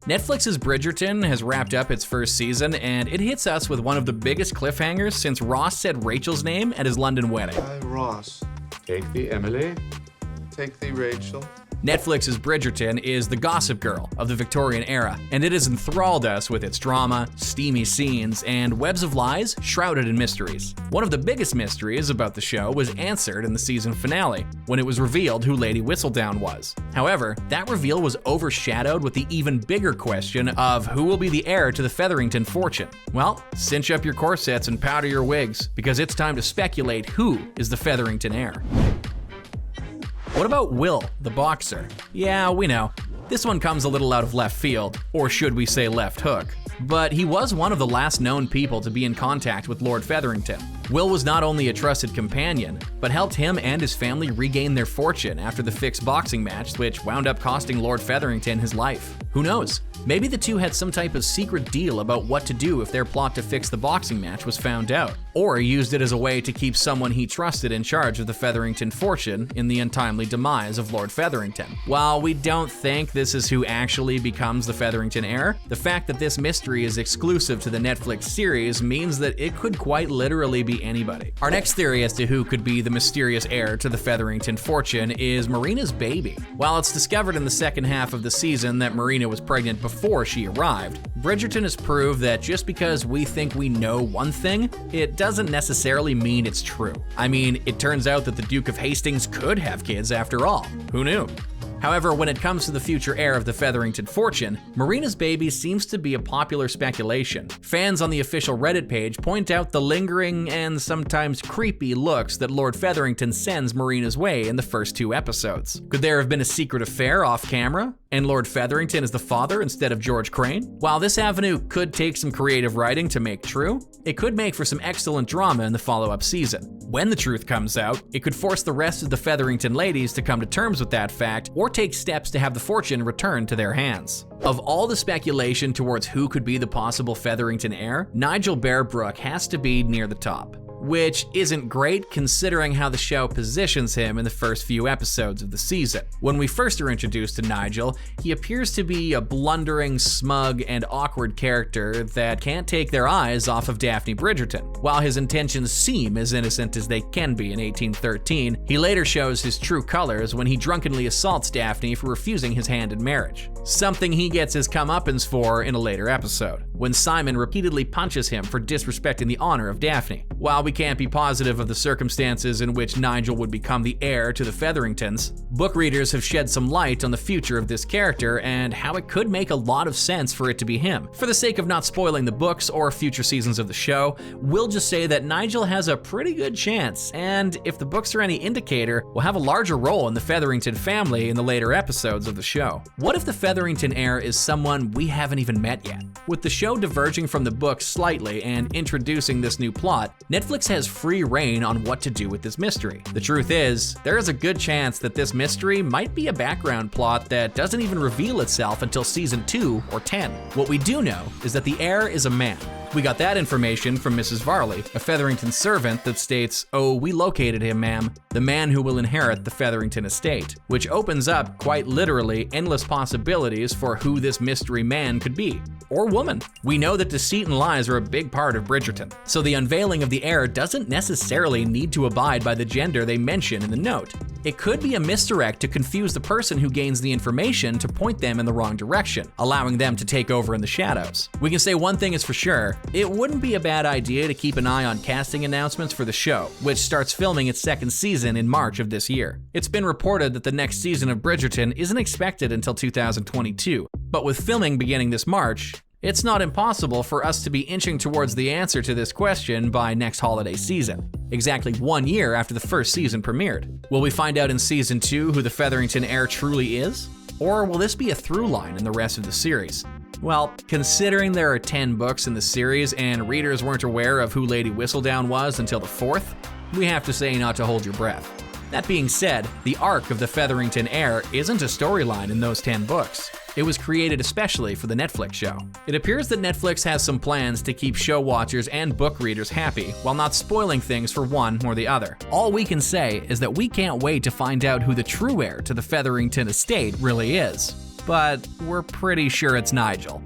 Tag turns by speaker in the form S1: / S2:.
S1: Netflix's Bridgerton has wrapped up its first season, and it hits us with one of the biggest cliffhangers since Ross said Rachel's name at his London wedding.
S2: Hi, Ross. Take the Emily. Take the Rachel.
S1: Netflix's Bridgerton is the Gossip Girl of the Victorian era, and it has enthralled us with its drama, steamy scenes, and webs of lies shrouded in mysteries. One of the biggest mysteries about the show was answered in the season finale, when it was revealed who Lady Whistledown was. However, that reveal was overshadowed with the even bigger question of who will be the heir to the Featherington fortune. Well, cinch up your corsets and powder your wigs, because it's time to speculate who is the Featherington heir. What about Will, the boxer? Yeah, we know. This one comes a little out of left field, or should we say left hook. But he was one of the last known people to be in contact with Lord Featherington. Will was not only a trusted companion, but helped him and his family regain their fortune after the fixed boxing match, which wound up costing Lord Featherington his life. Who knows? Maybe the two had some type of secret deal about what to do if their plot to fix the boxing match was found out, or used it as a way to keep someone he trusted in charge of the Featherington fortune in the untimely demise of Lord Featherington. While we don't think this is who actually becomes the Featherington heir, the fact that this mystery is exclusive to the Netflix series means that it could quite literally be anybody. Our next theory as to who could be the mysterious heir to the Featherington fortune is Marina's baby. While it's discovered in the second half of the season that Marina was pregnant before she arrived, Bridgerton has proved that just because we think we know one thing, it doesn't necessarily mean it's true. I mean, it turns out that the Duke of Hastings could have kids after all. Who knew? However, when it comes to the future heir of the Featherington fortune, Marina's baby seems to be a popular speculation. Fans on the official Reddit page point out the lingering and sometimes creepy looks that Lord Featherington sends Marina's way in the first 2 episodes. Could there have been a secret affair off camera, and Lord Featherington is the father instead of George Crane? While this avenue could take some creative writing to make true, it could make for some excellent drama in the follow-up season. When the truth comes out, it could force the rest of the Featherington ladies to come to terms with that fact, or take steps to have the fortune returned to their hands. Of all the speculation towards who could be the possible Featherington heir, Nigel Berbrooke has to be near the top. Which isn't great considering how the show positions him in the first few episodes of the season. When we first are introduced to Nigel, he appears to be a blundering, smug, and awkward character that can't take their eyes off of Daphne Bridgerton. While his intentions seem as innocent as they can be in 1813, he later shows his true colors when he drunkenly assaults Daphne for refusing his hand in marriage. Something he gets his comeuppance for in a later episode, when Simon repeatedly punches him for disrespecting the honor of Daphne. While we can't be positive of the circumstances in which Nigel would become the heir to the Featheringtons, book readers have shed some light on the future of this character and how it could make a lot of sense for it to be him. For the sake of not spoiling the books or future seasons of the show, we'll just say that Nigel has a pretty good chance, and if the books are any indicator, will have a larger role in the Featherington family in the later episodes of the show. What if the Featherington heir is someone we haven't even met yet? With the show diverging from the books slightly and introducing this new plot, Netflix has free reign on what to do with this mystery. The truth is, there is a good chance that this mystery might be a background plot that doesn't even reveal itself until season 2 or 10. What we do know is that the heir is a man. We got that information from Mrs. Varley, a Featherington servant that states, "Oh, we located him, ma'am, the man who will inherit the Featherington estate," which opens up, quite literally, endless possibilities for who this mystery man could be. Or woman. We know that deceit and lies are a big part of Bridgerton, so the unveiling of the heir doesn't necessarily need to abide by the gender they mention in the note. It could be a misdirect to confuse the person who gains the information to point them in the wrong direction, allowing them to take over in the shadows. We can say one thing is for sure, it wouldn't be a bad idea to keep an eye on casting announcements for the show, which starts filming its second season in March of this year. It's been reported that the next season of Bridgerton isn't expected until 2022, but with filming beginning this March, it's not impossible for us to be inching towards the answer to this question by next holiday season, exactly 1 year after the first season premiered. Will we find out in season 2 who the Featherington heir truly is? Or will this be a through line in the rest of the series? Well, considering there are 10 books in the series and readers weren't aware of who Lady Whistledown was until the 4th, we have to say not to hold your breath. That being said, the arc of the Featherington heir isn't a storyline in those 10 books. It was created especially for the Netflix show. It appears that Netflix has some plans to keep show watchers and book readers happy while not spoiling things for one or the other. All we can say is that we can't wait to find out who the true heir to the Featherington estate really is. but we're pretty sure it's Nigel.